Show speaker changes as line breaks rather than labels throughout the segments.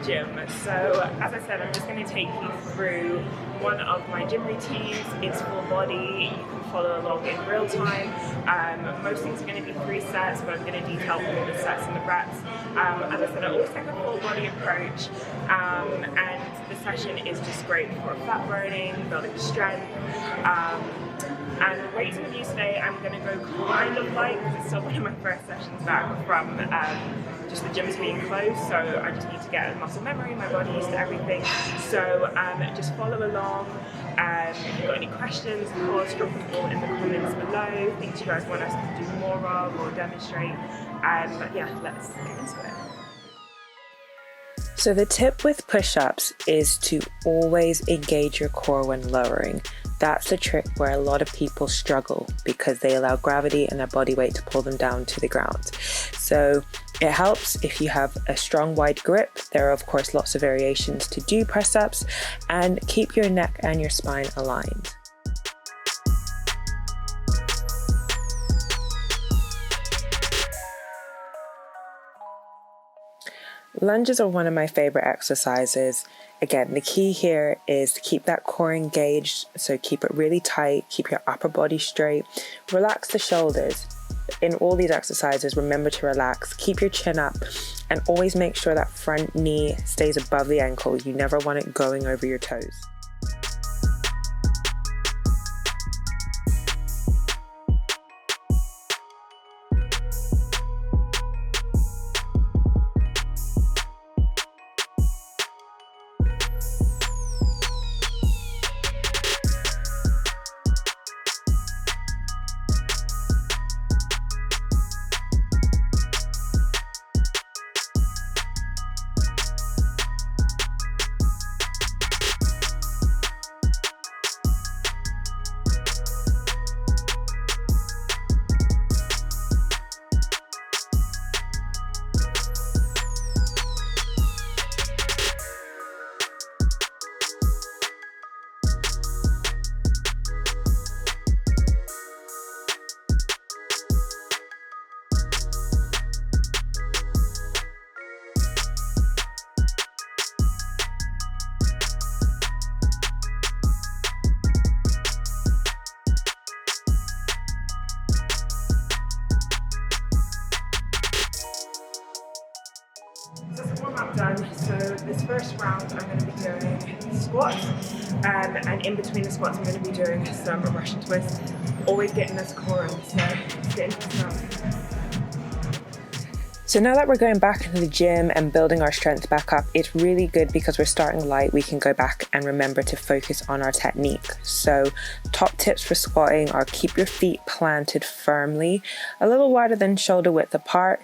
gym. So as I said, I'm just going to take you through one of my gym routines. It's full body. You can follow along in real time. Most things are going to be 3 sets, but I'm going to detail all the sets and the reps. As I said, I always take a full body approach, and the session is just great for fat burning, building strength. And the weights I'm going to use today, I'm going to go kind of light because it's still one of my first sessions back from just the gyms being closed, so I just need to get muscle memory, my body used to everything. So just follow along. If you've got any questions, of course, drop them all in the comments below, things you guys want us to do more of or demonstrate. But yeah, let's get into it.
So the tip with push-ups is to always engage your core when lowering. That's the trick where a lot of people struggle because they allow gravity and their body weight to pull them down to the ground. So it helps if you have a strong wide grip. There are of course lots of variations to do press-ups, and keep your neck and your spine aligned. Lunges are one of my favorite exercises. Again, the key here is to keep that core engaged, so keep it really tight, keep your upper body straight, relax the shoulders. In all these exercises, remember to relax, keep your chin up, and always make sure that front knee stays above the ankle. You never want it going over your toes.
So that's the warm-up done. So this first round I'm going to be doing squats, and in between the squats I'm going to be doing some Russian twists, always getting this core in, so let's get into some.
So now that we're going back into the gym and building our strength back up, it's really good because we're starting light. We can go back and remember to focus on our technique. So top tips for squatting are keep your feet planted firmly, a little wider than shoulder width apart.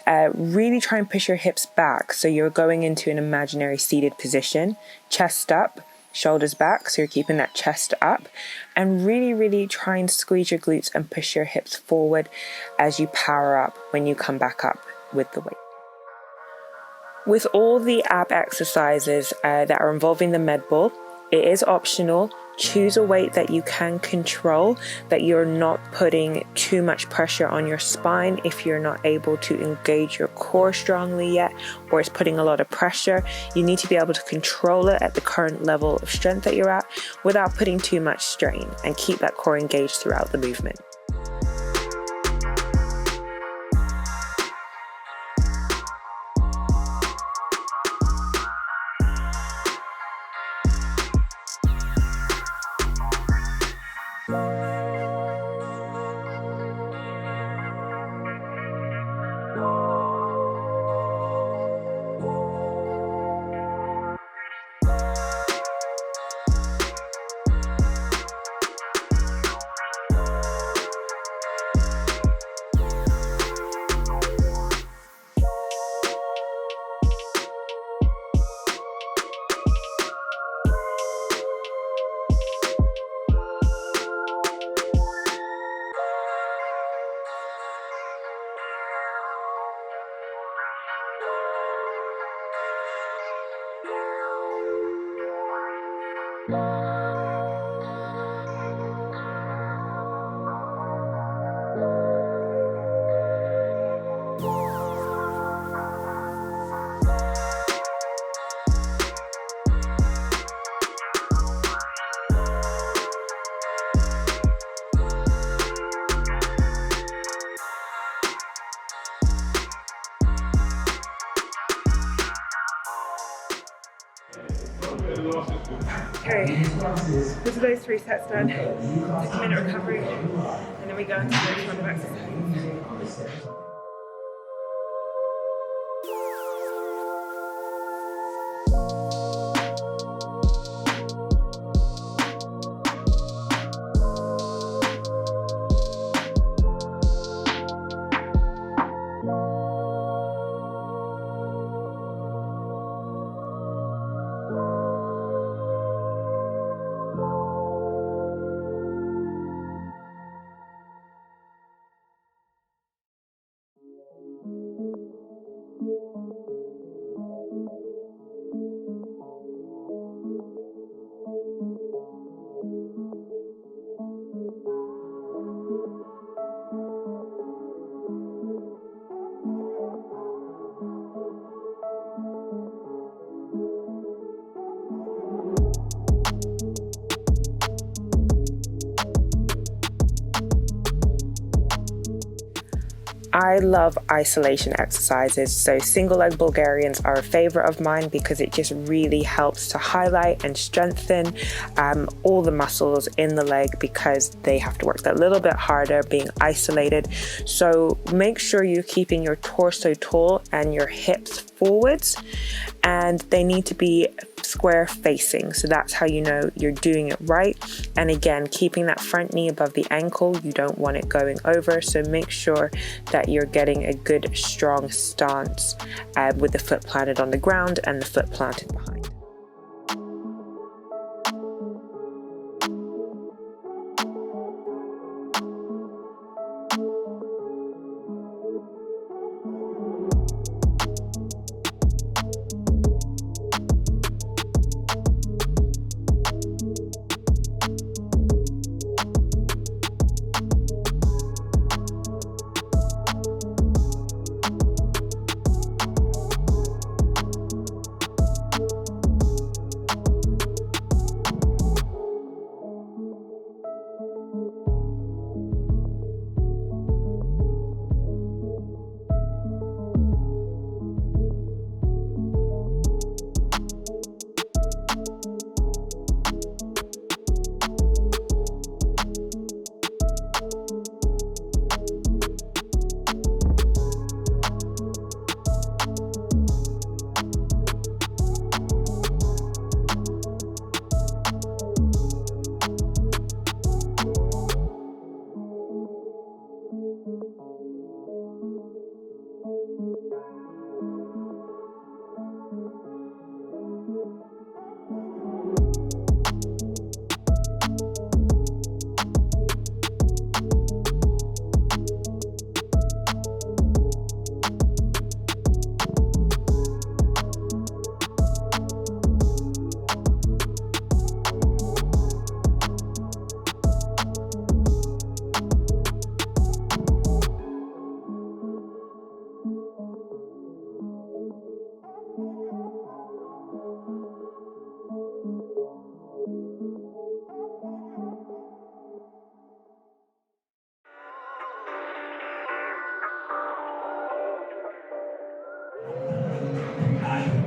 Really try and push your hips back so you're going into an imaginary seated position. Chest up, shoulders back, so you're keeping that chest up, and really try and squeeze your glutes and push your hips forward as you power up when you come back up with the weight. With all the ab exercises that are involving the med ball, it is optional. Choose a weight that you can control, that you're not putting too much pressure on your spine if you're not able to engage your core strongly yet, or it's putting a lot of pressure. You need to be able to control it at the current level of strength that you're at without putting too much strain, and keep that core engaged throughout the movement.
Okay, this is those 3 sets done. Take a minute recovery, and then we go into the next round of exercise.
I love isolation exercises, so single leg Bulgarians are a favorite of mine because it just really helps to highlight and strengthen all the muscles in the leg because they have to work that little bit harder being isolated. So make sure you're keeping your torso tall and your hips forwards, and they need to be square facing, so that's how you know you're doing it right. And again, keeping that front knee above the ankle, you don't want it going over, so make sure that you're getting a good strong stance with the foot planted on the ground and the foot planted behind.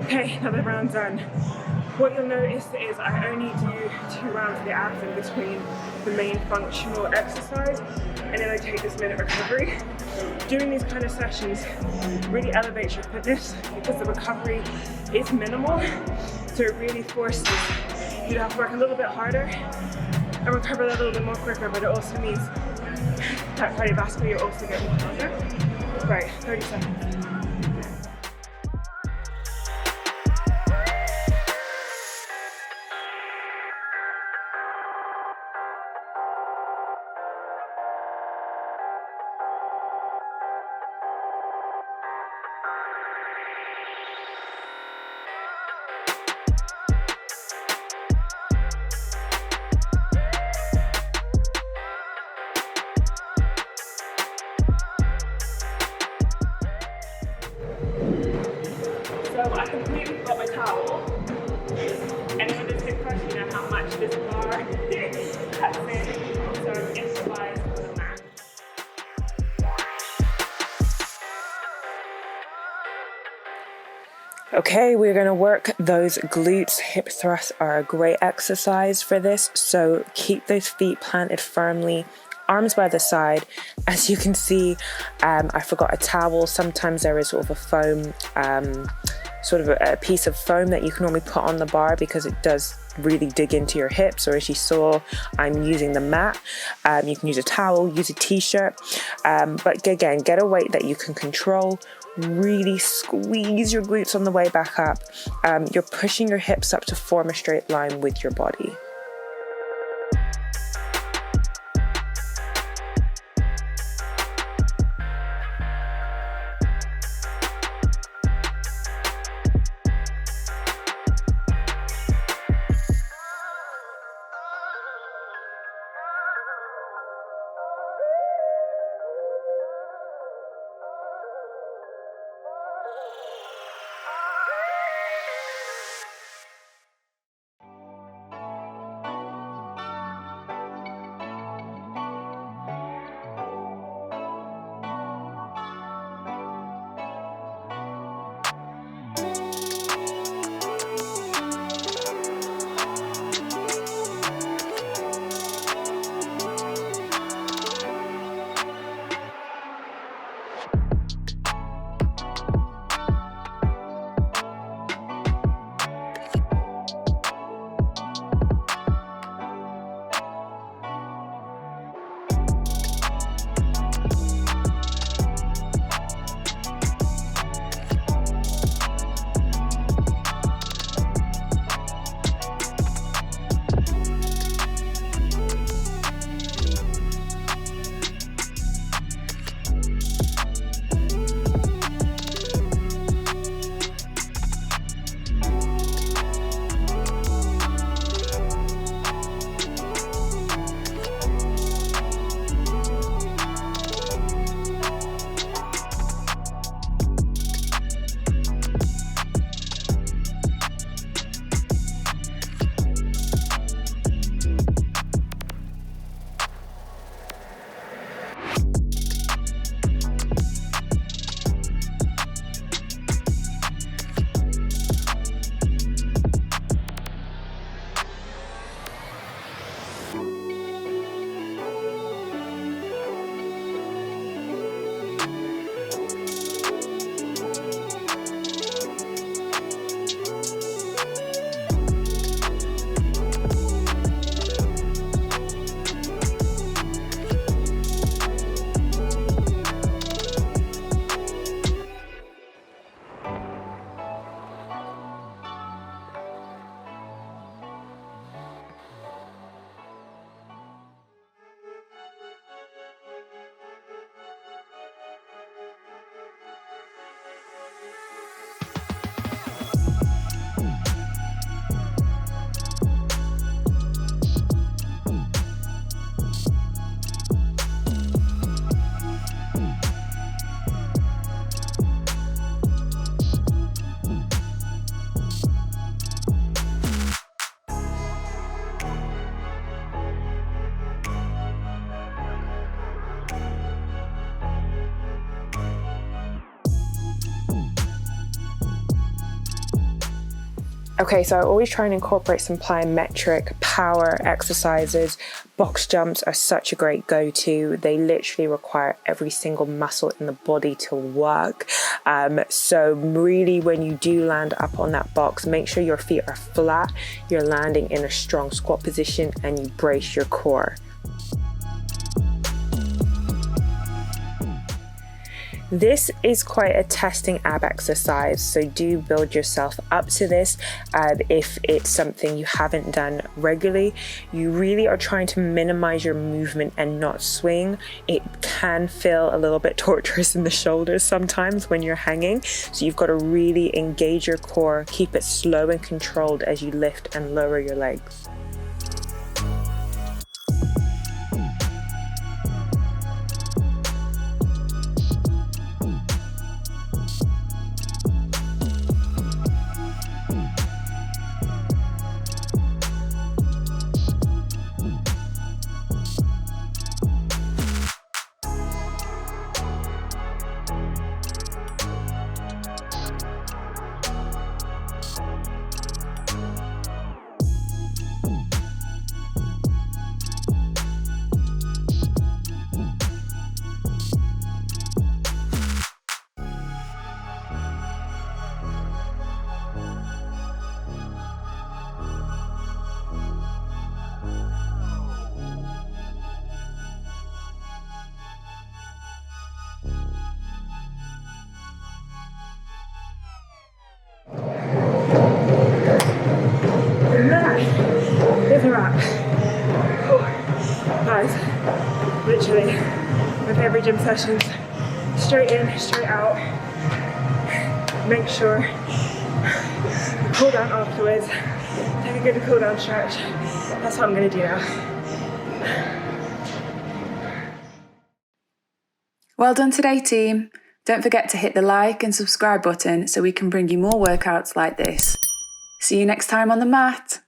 Okay, another round done. What you'll notice is I only do 2 rounds of the abs in between the main functional exercise, and then I take this minute recovery. Doing these kind of sessions really elevates your fitness because the recovery is minimal, so it really forces you to have to work a little bit harder and recover a little bit more quicker, but it also means that cardiovascular you're also getting stronger. Right, 30 seconds. So I completely forgot my towel. Anyone that's been question, you know how much this bar cuts in. So improvise on the mat.
Okay, we're going to work those glutes. Hip thrusts are a great exercise for this, so keep those feet planted firmly, arms by the side. As you can see, I forgot a towel. Sometimes there is sort of a foam, sort of a piece of foam that you can normally put on the bar because it does really dig into your hips, or as you saw, I'm using the mat. You can use a towel, use a t-shirt, but again, get a weight that you can control. Really squeeze your glutes on the way back up. You're pushing your hips up to form a straight line with your body. Okay, so I always try and incorporate some plyometric power exercises. Box jumps are such a great go-to. They literally require every single muscle in the body to work. So really, when you do land up on that box, make sure your feet are flat, you're landing in a strong squat position, and you brace your core. This is quite a testing ab exercise, so do build yourself up to this. If it's something you haven't done regularly, you really are trying to minimize your movement and not swing. It can feel a little bit torturous in the shoulders sometimes when you're hanging, so you've got to really engage your core, keep it slow and controlled as you lift and lower your legs.
wrap. Guys, literally, with every gym session, straight in, straight out. Make sure you cool down afterwards. Take a good cool down stretch. That's what I'm gonna do now.
Well done today, team. Don't forget to hit the like and subscribe button so we can bring you more workouts like this. See you next time on the mat.